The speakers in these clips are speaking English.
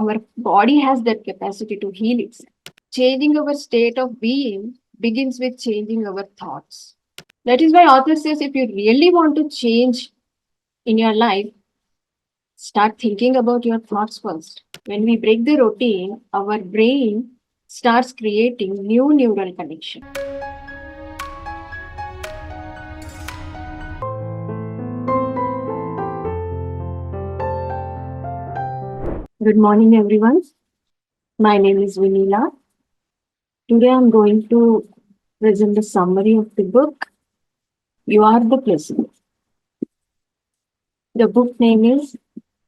Our body has that capacity to heal itself. Changing our state of being begins with changing our thoughts. That is why author says if you really want to change in your life, start thinking about your thoughts first. When we break the routine, our brain starts creating new neural connections. Good morning, everyone. My name is Vineela. Today I'm going to present the summary of the book, You Are the Placebo. The book name is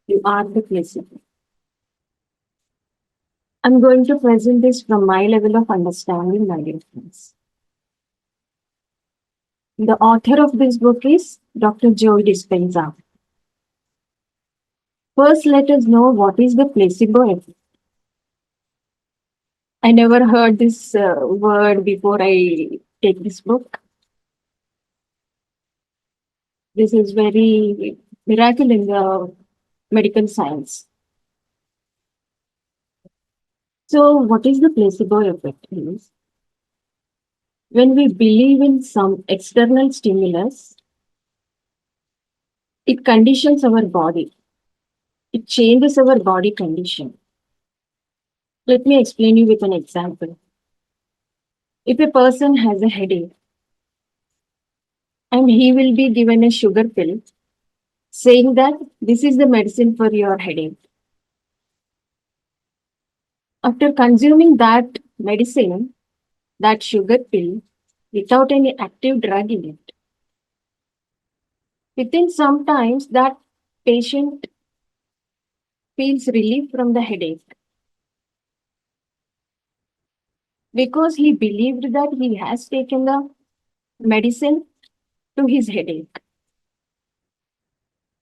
You Are the Placebo. I'm going to present this from my level of understanding, my dear friends. The author of this book is Dr. Joe Dispenza. First, let us know what is the placebo effect. I never heard this word before I take this book. This is very miracle in the medical science. So, what is the placebo effect? Is when we believe in some external stimulus, it conditions our body. It changes our body condition. Let me explain you with an example. If a person has a headache and he will be given a sugar pill saying that this is the medicine for your headache. After consuming that medicine, that sugar pill, without any active drug in it, within some times that patient feels relief from the headache because he believed that he has taken the medicine to his headache.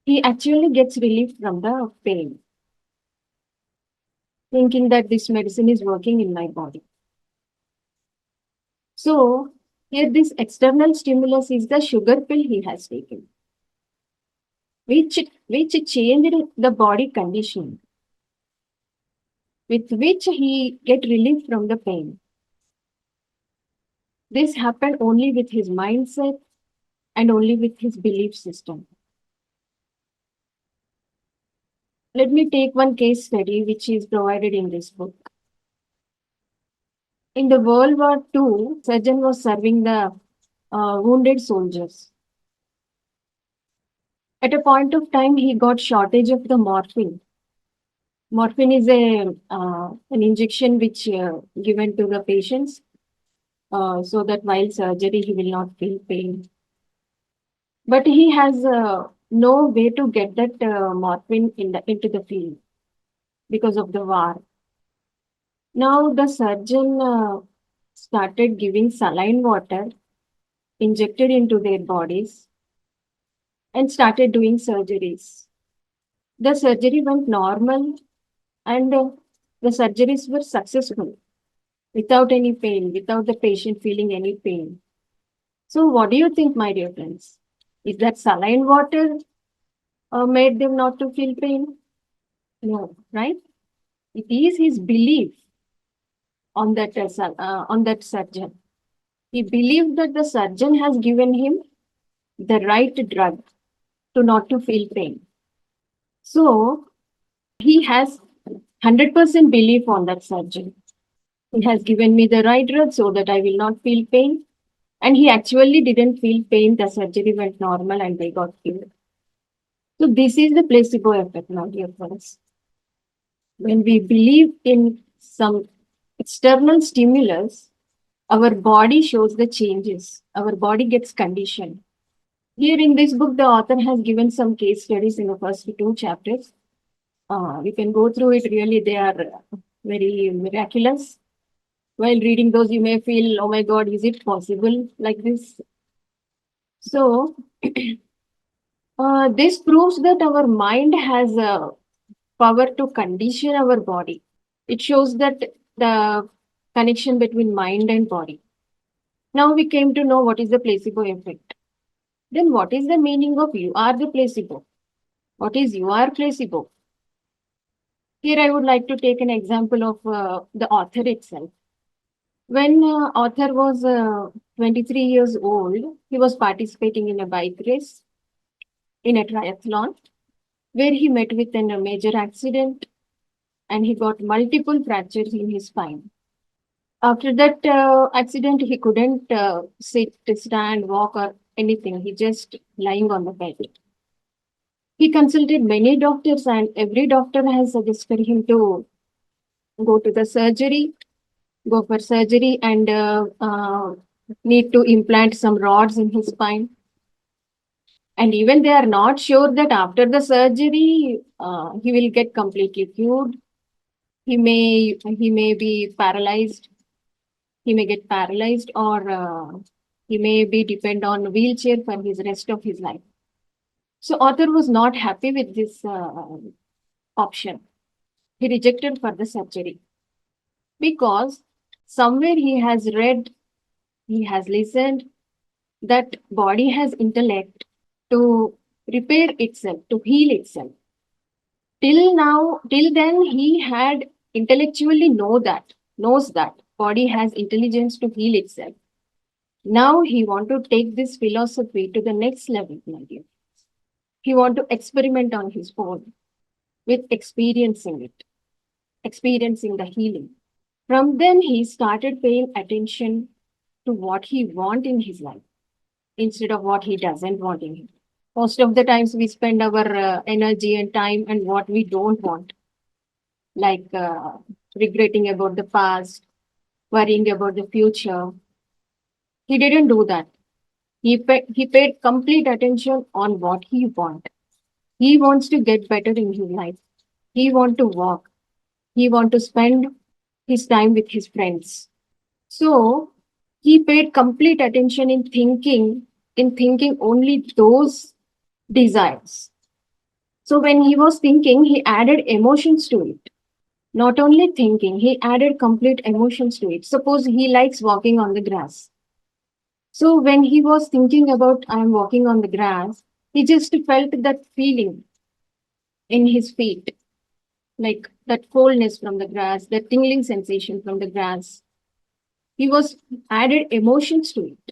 He actually gets relief from the pain, thinking that this medicine is working in my body. So, here this external stimulus is the sugar pill he has taken, which changed the body condition, with which he get relief from the pain. This happened only with his mindset and only with his belief system. Let me take one case study which is provided in this book. In the World War II, surgeon was serving the wounded soldiers. At a point of time, he got shortage of the morphine. Morphine is an injection which given to the patients so that while surgery he will not feel pain. But he has no way to get that morphine into the field because of the war. Now the surgeon started giving saline water injected into their bodies and started doing surgeries. The surgery went normal and the surgeries were successful without any pain, without the patient feeling any pain. So what do you think, my dear friends? Is that saline water made them not to feel pain? No, right? It is his belief on that surgeon. He believed that the surgeon has given him the right drug to not to feel pain. So he has 100% belief on that surgeon. He has given me the right drug so that I will not feel pain. And he actually didn't feel pain. The surgery went normal and they got cured. So this is the placebo effect, my dear friends. When we believe in some external stimulus, our body shows the changes. Our body gets conditioned. Here in this book, the author has given some case studies in the first two chapters. We can go through it. Really, they are very miraculous. While reading those, you may feel, oh my God, is it possible like this? So, this proves that our mind has a power to condition our body. It shows that the connection between mind and body. Now we came to know what is the placebo effect. Then what is the meaning of you are the placebo? What is you are placebo? Here I would like to take an example of the author itself. When author was 23 years old, he was participating in a bike race in a triathlon where he met with a major accident and he got multiple fractures in his spine. After that accident, he couldn't sit, stand, walk, or anything. He just lying on the bed. He consulted many doctors, and every doctor has suggested him to go to the surgery, go for surgery, and need to implant some rods in his spine. And even they are not sure that after the surgery, he will get completely cured. He may be paralyzed. He may get paralyzed, or he may be depend on wheelchair for his rest of his life. So author was not happy with this option. He rejected for the surgery because somewhere he has read, he has listened that body has intellect to repair itself, to heal itself. Till now, till then, he had intellectually knows that body has intelligence to heal itself. Now he want to take this philosophy to the next level, my dear. He want to experiment on his own with experiencing it, experiencing the healing. From then, he started paying attention to what he want in his life instead of what he doesn't want in it. Most of the times we spend our energy and time and what we don't want, like regretting about the past, worrying about the future. He didn't do that. He paid complete attention on what he want. He wants to get better in his life. He want to walk. He want to spend his time with his friends. So he paid complete attention in thinking only those desires. So when he was thinking, he added emotions to it. Not only thinking, he added complete emotions to it. Suppose he likes walking on the grass. So when he was thinking about I am walking on the grass, he just felt that feeling in his feet, like that coldness from the grass, that tingling sensation from the grass. He was added emotions to it.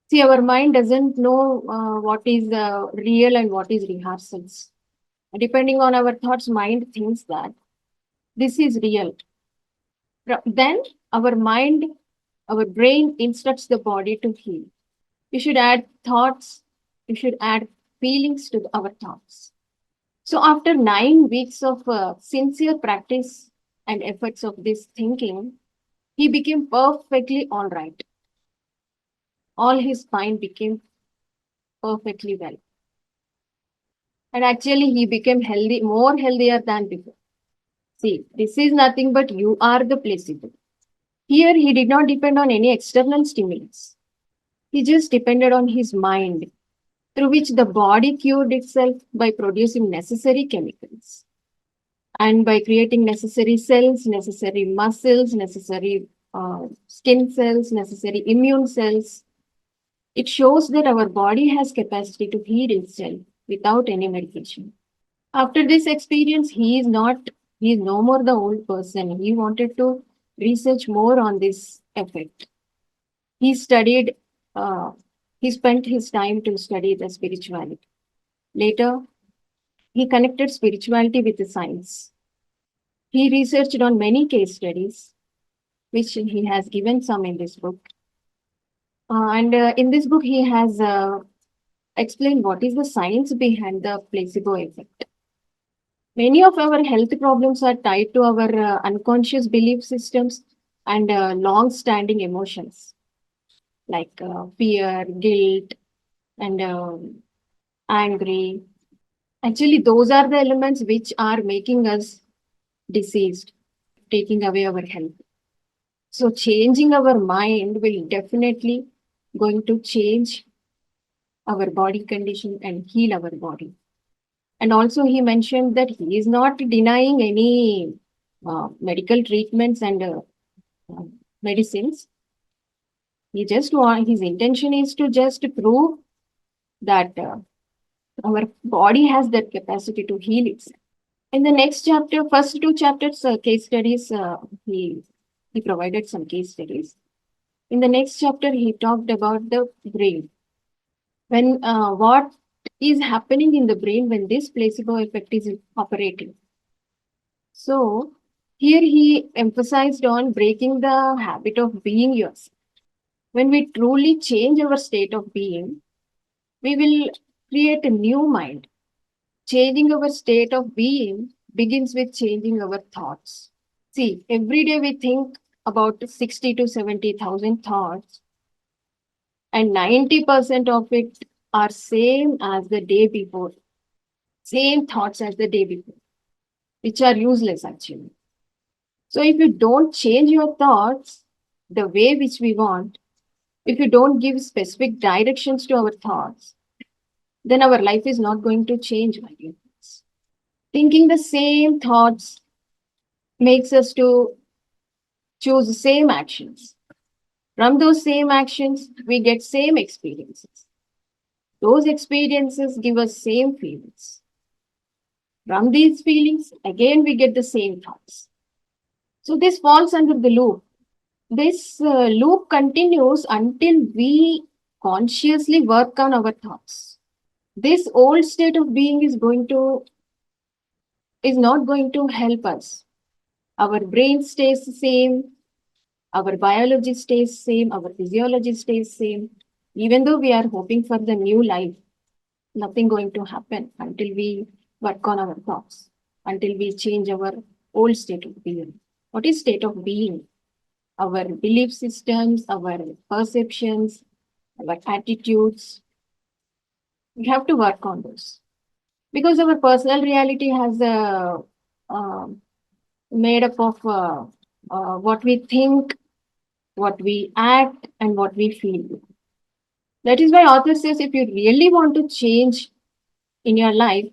See, our mind doesn't know what is real and what is rehearsals. Depending on our thoughts, mind thinks that this is real. Then our mind, our brain instructs the body to heal. You should add thoughts, you should add feelings to our thoughts. So after 9 weeks of sincere practice and efforts of this thinking, he became perfectly all right. All his spine became perfectly well. And actually he became healthy, more healthier than before. See, this is nothing but you are the placebo. Here he did not depend on any external stimulus. He just depended on his mind, through which the body cured itself by producing necessary chemicals and by creating necessary cells, necessary muscles, necessary skin cells, necessary immune cells. It shows that our body has capacity to heal itself without any medication. After this experience, he is no more the old person. He wanted to research more on this effect. He studied, uh, he spent his time to study the spirituality. Later, he connected spirituality with the science. He researched on many case studies, which he has given some in this book. And in this book, he has explained what is the science behind the placebo effect. Many of our health problems are tied to our unconscious belief systems and long-standing emotions like fear, guilt, and angry. Actually, those are the elements which are making us diseased, taking away our health. So changing our mind will definitely going to change our body condition and heal our body. And also he mentioned that he is not denying any medical treatments and uh, medicines. His intention is to just prove that our body has that capacity to heal itself. In the next chapter, first two chapters, case studies, he provided some case studies. In the next chapter, he talked about the brain. When what is happening in the brain when this placebo effect is operating. So here he emphasized on breaking the habit of being yourself. When we truly change our state of being, we will create a new mind. Changing our state of being begins with changing our thoughts. See, every day we think about 60 to 70,000 thoughts, and 90% of it are same as the day before, same thoughts as the day before, which are useless actually. So if you don't change your thoughts the way which we want, if you don't give specific directions to our thoughts, then our life is not going to change, my dear friends. Thinking the same thoughts makes us to choose the same actions. From those same actions, we get same experiences. Those experiences give us same feelings. From these feelings, again, we get the same thoughts. So this falls under the loop. This loop continues until we consciously work on our thoughts. This old state of being is not going to help us. Our brain stays the same, our biology stays same, our physiology stays same. Even though we are hoping for the new life, nothing going to happen until we work on our thoughts, until we change our old state of being. What is state of being? Our belief systems, our perceptions, our attitudes. We have to work on those because our personal reality has a made up of what we think, what we act, and what we feel. That is why author says if you really want to change in your life,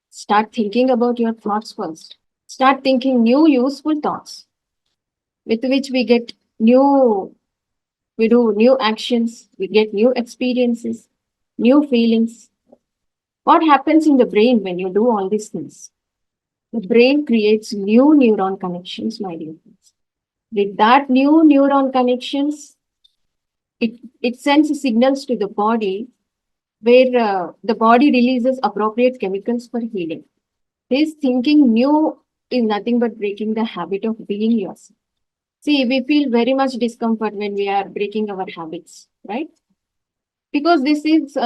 start thinking about your thoughts first. Start thinking new useful thoughts with which we do new actions, we get new experiences, new feelings. What happens in the brain when you do all these things? The brain creates new neuron connections, my dear friends. With that new neuron connections, it sends signals to the body where the body releases appropriate chemicals for healing. This thinking new is nothing but breaking the habit of being yourself. See, we feel very much discomfort when we are breaking our habits, right? Because this is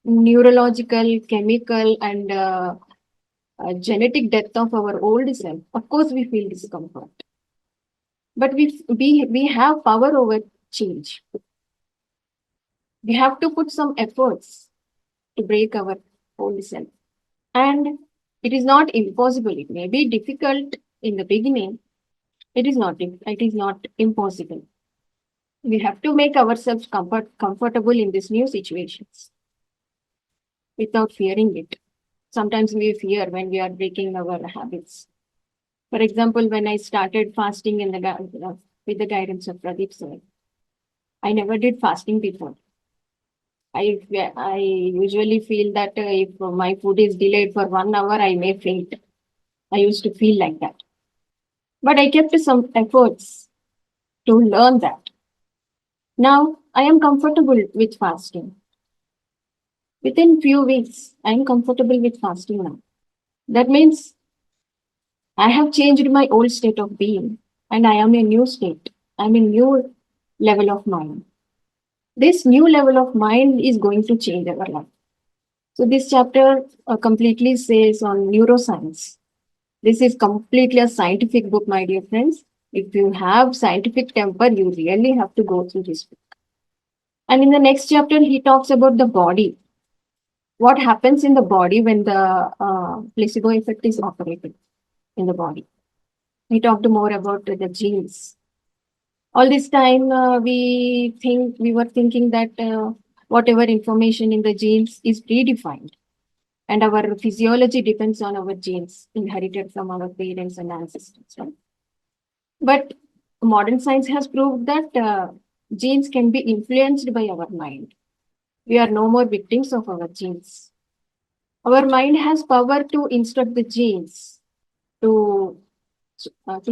neurological, chemical, and genetic death of our old self. Of course, we feel discomfort, but we have power over change. We have to put some efforts to break our old self, and it is not impossible. It may be difficult in the beginning. It is not. It is not impossible. We have to make ourselves comfortable in these new situations without fearing it. Sometimes we fear when we are breaking our habits. For example, when I started fasting with the guidance of Pradeep sir, I never did fasting before. I usually feel that if my food is delayed for 1 hour, I may faint. I used to feel like that. But I kept some efforts to learn that. Now I am comfortable with fasting. Within few weeks, I am comfortable with fasting now. That means I have changed my old state of being and I am a new state. I'm a new level of mind. This new level of mind is going to change our life. So this chapter completely says on neuroscience. This is completely a scientific book, my dear friends. If you have scientific temper, you really have to go through this book. And in the next chapter, he talks about the body. What happens in the body when the placebo effect is operated in the body. He talked more about the genes. All this time, we were thinking that whatever information in the genes is predefined, and our physiology depends on our genes inherited from our parents and ancestors. Right? But modern science has proved that genes can be influenced by our mind. We are no more victims of our genes. Our mind has power to instruct the genes to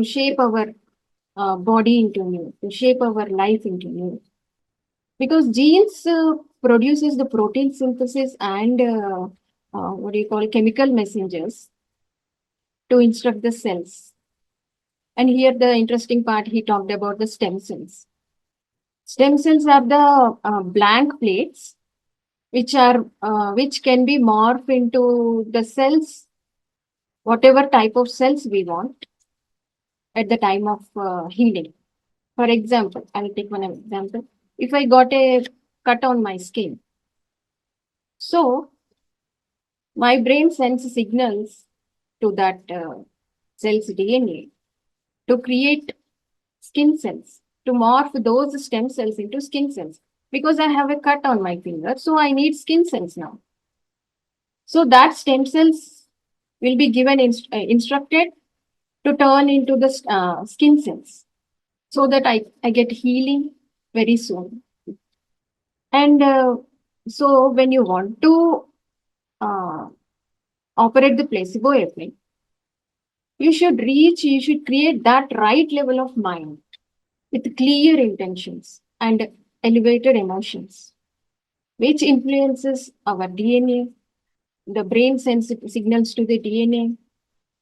shape our body into new, to shape our life into new. Because genes produces the protein synthesis and what do you call chemical messengers to instruct the cells. And here the interesting part, he talked about the stem cells. Stem cells are the blank plates which can be morphed into the cells, whatever type of cells we want at the time of healing. For example, I will take one example. If I got a cut on my skin, so my brain sends signals to that cell's DNA to create skin cells, to morph those stem cells into skin cells. Because I have a cut on my finger, so I need skin cells now. So that stem cells will be given instructed to turn into the skin cells so that I get healing very soon. And so when you want to uh, operate the placebo effect, you should create that right level of mind with clear intentions and elevated emotions, which influences our DNA. The brain sends signals to the DNA,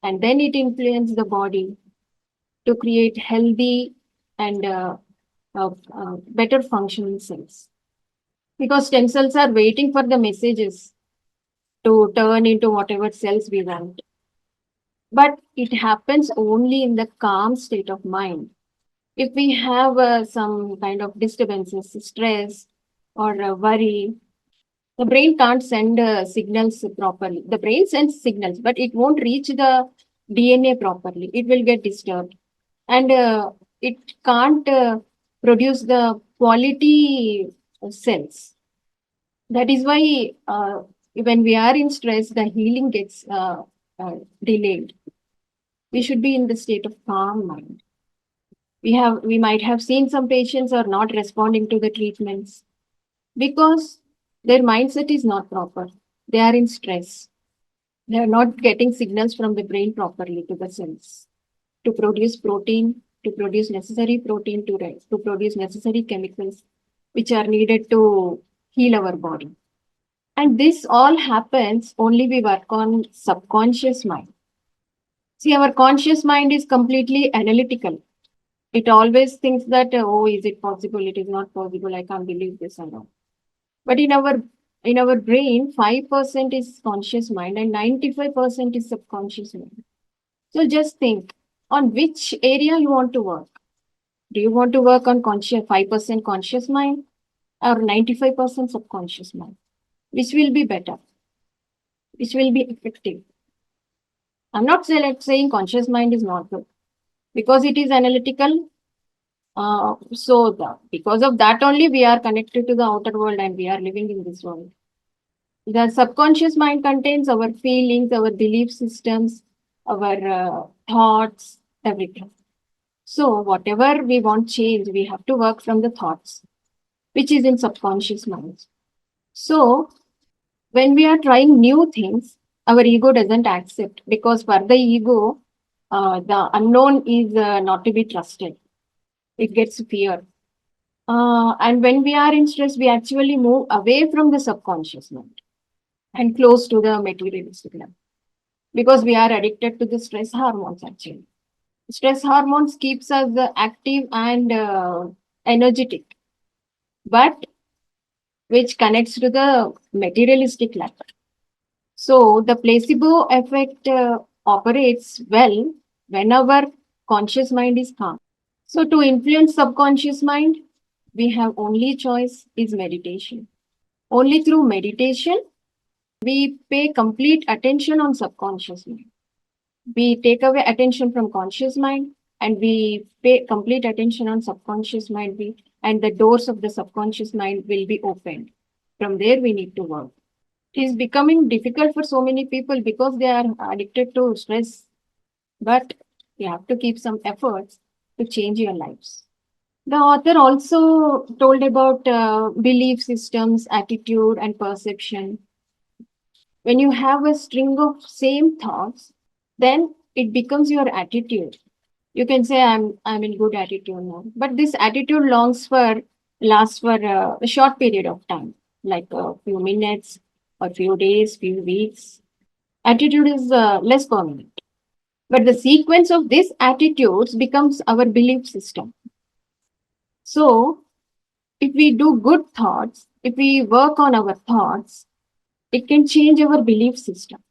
and then it influences the body to create healthy and better functioning cells. Because stem cells are waiting for the messages to turn into whatever cells we want. But it happens only in the calm state of mind. If we have some kind of disturbances, stress, or worry, the brain can't send signals properly. The brain sends signals, but it won't reach the DNA properly. It will get disturbed. And it can't produce the quality cells. That is why when we are in stress, the healing gets delayed. We should be in the state of calm mind. We might have seen some patients are not responding to the treatments because their mindset is not proper. They are in stress. They are not getting signals from the brain properly to the cells to produce protein, to produce necessary protein to produce necessary chemicals which are needed to heal our body. And this all happens only we work on subconscious mind. See, our conscious mind is completely analytical. It always thinks that, oh, is it possible? It is not possible. I can't believe this and all. But in our brain, 5% is conscious mind and 95% is subconscious mind. So just think on which area you want to work. Do you want to work on 5% conscious mind or 95% subconscious mind? Which will be better? Which will be effective? I'm not saying conscious mind is not good because it is analytical. Because of that only we are connected to the outer world and we are living in this world. The subconscious mind contains our feelings, our belief systems, our thoughts, everything. So whatever we want change, we have to work from the thoughts, which is in subconscious mind. So when we are trying new things, our ego doesn't accept because for the ego, the unknown is not to be trusted. It gets fear. And when we are in stress, we actually move away from the subconscious mind and close to the materialistic level because we are addicted to the stress hormones actually. Stress hormones keeps us active and energetic, but which connects to the materialistic level. So the placebo effect operates well when our conscious mind is calm. So to influence subconscious mind, we have only choice is meditation. Only through meditation, we pay complete attention on subconscious mind. We take away attention from conscious mind and we pay complete attention on subconscious mind. And the doors of the subconscious mind will be opened. From there, we need to work. It is becoming difficult for so many people because they are addicted to stress. But you have to keep some efforts to change your lives. The author also told about belief systems, attitude, and perception. When you have a string of same thoughts, then it becomes your attitude. You can say I'm in good attitude now, but this attitude lasts for a short period of time, like a few minutes or few days, few weeks. Attitude is less permanent, but the sequence of these attitudes becomes our belief system. So if we do good thoughts, if we work on our thoughts, it can change our belief system.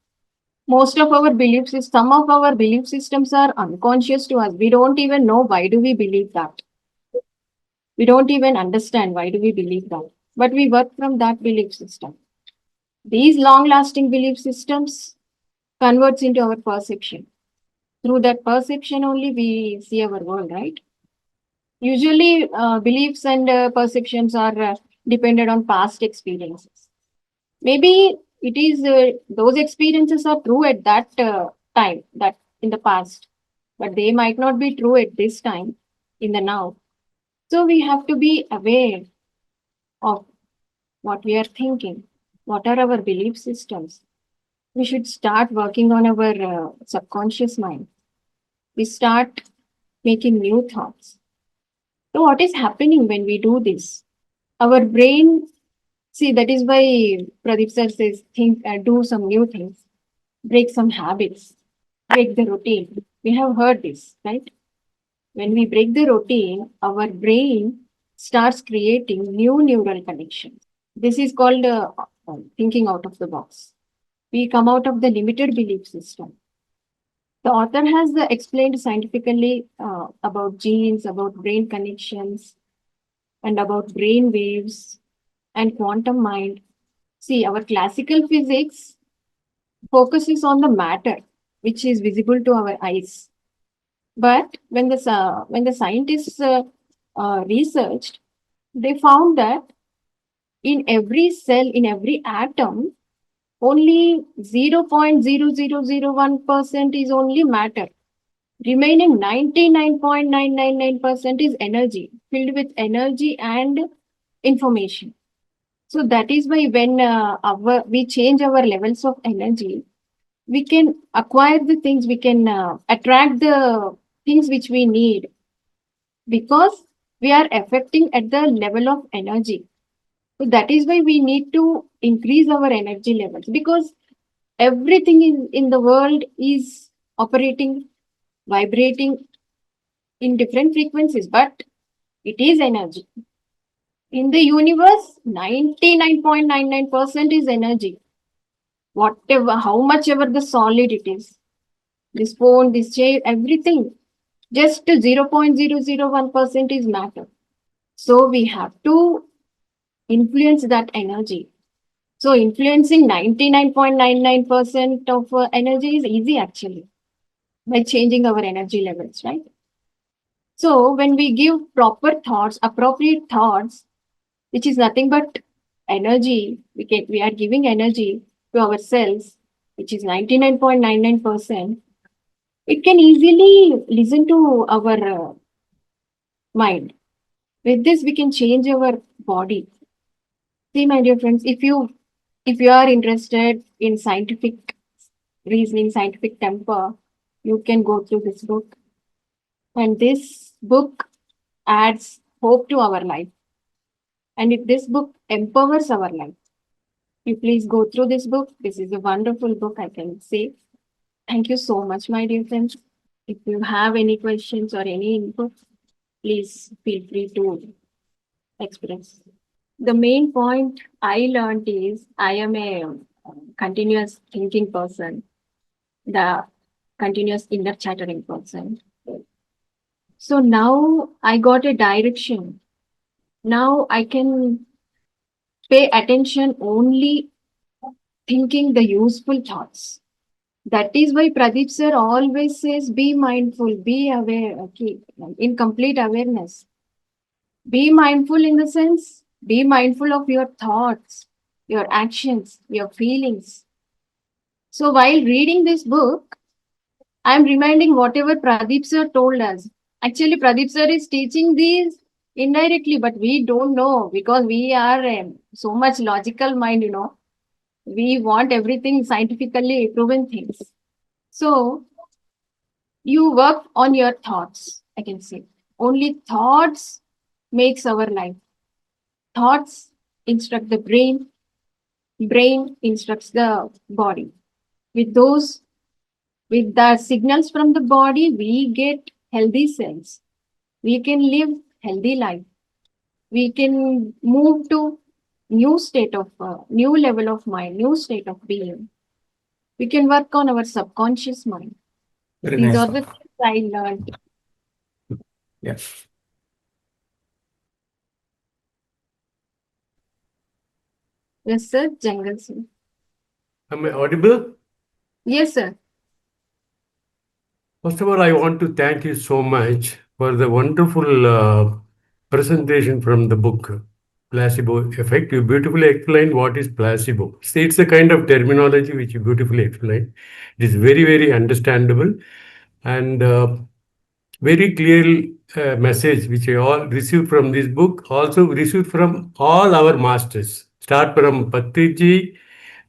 Most of our beliefs, some of our belief systems are unconscious to us. We don't even know why do we believe that. We don't even understand why do we believe that. But we work from that belief system. These long-lasting belief systems converts into our perception. Through that perception only we see our world, right? Usually, beliefs and perceptions are dependent on past experiences. Maybe it is those experiences are true at that time, that in the past, but they might not be true at this time, in the now. So we have to be aware of what we are thinking, what are our belief systems. We should start working on our subconscious mind. We start making new thoughts. So what is happening when we do this? Our brain, see, that is why Pradeep sir says, think, do some new things, break some habits, break the routine. We have heard this, right? When we break the routine, our brain starts creating new neural connections. This is called thinking out of the box. We come out of the limited belief system. The author has explained scientifically about genes, about brain connections, and about brain waves and quantum mind. See, our classical physics focuses on the matter, which is visible to our eyes. But when the scientists researched, they found that in every cell, in every atom, only 0.0001% is only matter. Remaining 99.999% is energy, filled with energy and information. So that is why when we change our levels of energy, we can acquire the things, we can attract the things which we need, because we are affecting at the level of energy. So that is why we need to increase our energy levels, because everything in the world is operating, vibrating in different frequencies, but it is energy. In the universe, 99.99% is energy. Whatever, how much ever the solid it is, this phone, this chair, everything, just 0.001% is matter. So we have to influence that energy. So influencing 99.99% of energy is easy actually, by changing our energy levels, right? So when we give proper thoughts, appropriate thoughts, which is nothing but energy, we are giving energy to our cells, which is 99.99%, it can easily listen to our mind. With this, we can change our body. See, my dear friends, if you are interested in scientific reasoning, scientific temper, you can go through this book. And this book adds hope to our life. And if this book empowers our life, you please go through this book. This is a wonderful book, I can say. Thank you so much, my dear friends. If you have any questions or any input, please feel free to express. The main point I learned is I am a continuous thinking person, the continuous inner chattering person. So now I got a direction. Now I can pay attention only thinking the useful thoughts. That is why Pradeep sir always says, be mindful, be aware, okay, in complete awareness. Be mindful in the sense, be mindful of your thoughts, your actions, your feelings. So while reading this book, I'm reminding whatever Pradeep sir told us. Actually, Pradeep sir is teaching these indirectly, but we don't know because we are so much logical mind, We want everything scientifically proven things. So you work on your thoughts, I can say. Only thoughts makes our life. Thoughts instruct the brain, brain instructs the body. With those, with the signals from the body, we get healthy cells. We can live healthy life. We can move to new state of new level of mind, new state of being. We can work on our subconscious mind. Very These nice. are the things I learned. Yes. Yes, sir. Jungle Singh. Am I audible? Yes, sir. First of all, I want to thank you so much for the wonderful presentation from the book, Placebo Effect. You beautifully explained what is placebo. See, it's a kind of terminology which you beautifully explained. It is very, very understandable and very clear message which I all received from this book, also received from all our masters. Start from Patriji,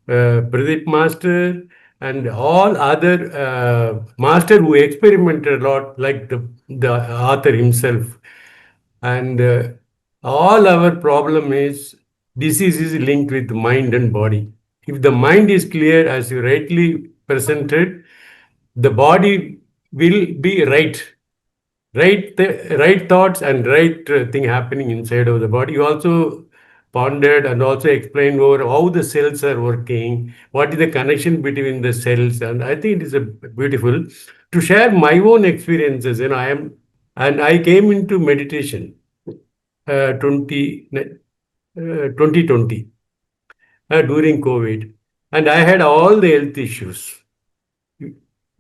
Pradeep Master, and all other master who experimented a lot, like the author himself. And all our problem is disease is linked with mind and body. If the mind is clear, as you rightly presented, the body will be right, right thoughts and right thing happening inside of the body. You also pondered and also explained over how the cells are working, what is the connection between the cells, and I think it is a beautiful to share my own experiences. I came into meditation 2020 during COVID, and I had all the health issues,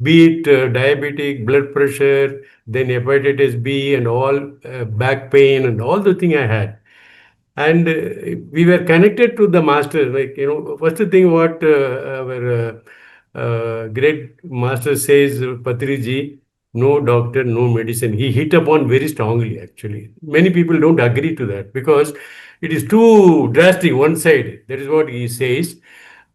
be it diabetic, blood pressure, then hepatitis B, and all back pain, and all the thing I had. And we were connected to the master. Like, first thing what our great master says, Patriji, no doctor, no medicine. He hit upon very strongly, actually. Many people don't agree to that because it is too drastic, one side. That is what he says.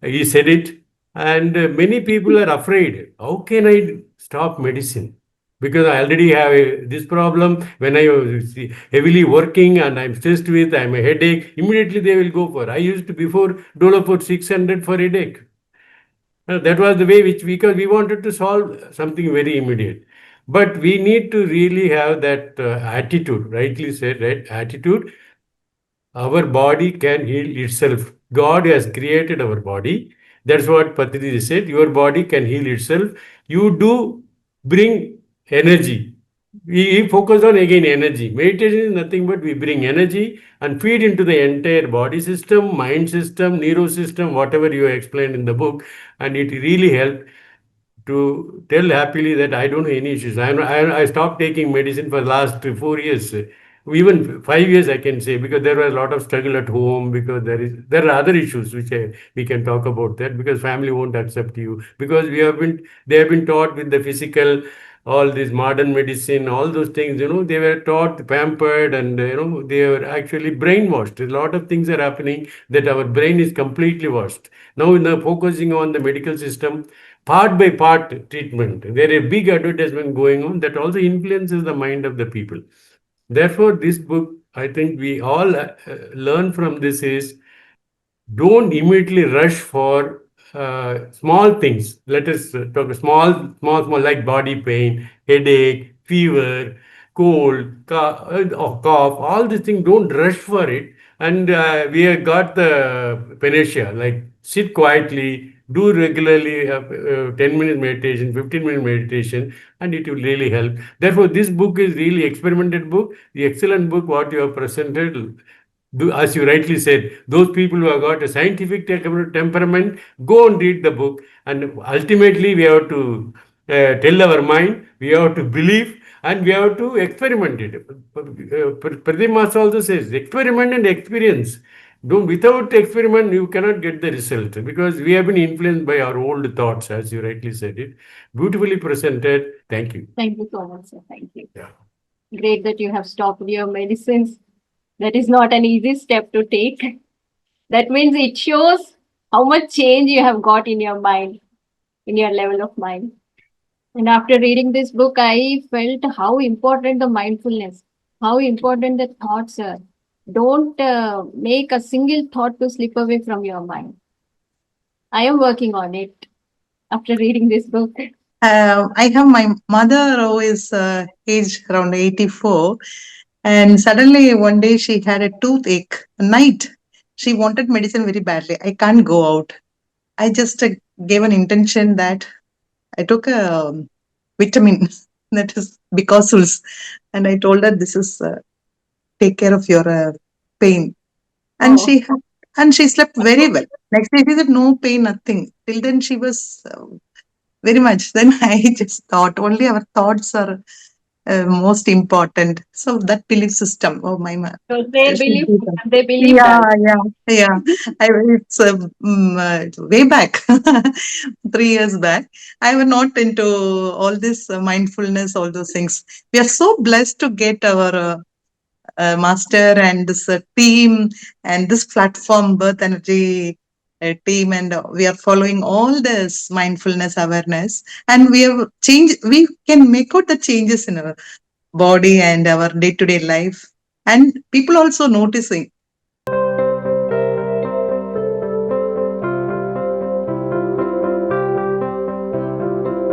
He said it, and many people are afraid. How can I stop medicine? Because I already have this problem. When I was heavily working and I'm stressed with, I'm a headache, immediately they will go for. I used to before develop for 600 for headache. That was the way which because we wanted to solve something very immediate. But we need to really have that attitude, rightly said, right? Attitude. Our body can heal itself. God has created our body. That's what Patriji said. Your body can heal itself. You do bring energy. We focus on again energy. Meditation is nothing but we bring energy and feed into the entire body system, mind system, neuro system, whatever you explained in the book. And it really helped to tell happily that I don't have any issues. I stopped taking medicine for the last 4 years, even 5 years, I can say, because there was a lot of struggle at home because there are other issues which we can talk about that because family won't accept you because they have been taught with the physical, all this modern medicine, all those things, they were taught, pampered, and they were actually brainwashed. A lot of things are happening that our brain is completely washed. Now, focusing on the medical system, part by part treatment. There is a big advertisement going on that also influences the mind of the people. Therefore, this book, I think we all learn from this is don't immediately rush for small things. Let us talk small, like body pain, headache, fever, cold, cough, all these things. Don't rush for it. And we have got the panacea, like sit quietly, do regularly 10 minute meditation, 15-minute meditation, and it will really help. Therefore, this book is really experimented book, the excellent book what you have presented. As you rightly said, those people who have got a scientific temperament, go and read the book. And ultimately, we have to tell our mind, we have to believe, and we have to experiment it. Pradeep Master also says, experiment and experience. Don't, without experiment, you cannot get the result because we have been influenced by our old thoughts, as you rightly said it. Beautifully presented. Thank you. Thank you so much, sir. Thank you. Yeah. Great that you have stopped your medicines. That is not an easy step to take. That means it shows how much change you have got in your mind, in your level of mind. And after reading this book, I felt how important the mindfulness, how important the thoughts are. Don't make a single thought to slip away from your mind. I am working on it after reading this book. I have my mother who is aged around 84, and suddenly one day she had a toothache. Night, she wanted medicine very badly. I can't go out. I just gave an intention that I took a vitamin that is Bicasuls, and I told her this is take care of your pain, and Oh, she slept very well. Next day she said no pain, nothing. Till then she was very much. Then I just thought only our thoughts are most important. So that belief system, oh my, so they she believe did that. they believe Yeah, that. yeah. It's way back, 3 years back. I was not into all this mindfulness, all those things. We are so blessed to get our master and this team and this platform, Birth Energy team, and we are following all this mindfulness awareness, and we have changed. We can make out the changes in our body and our day-to-day life, and people also noticing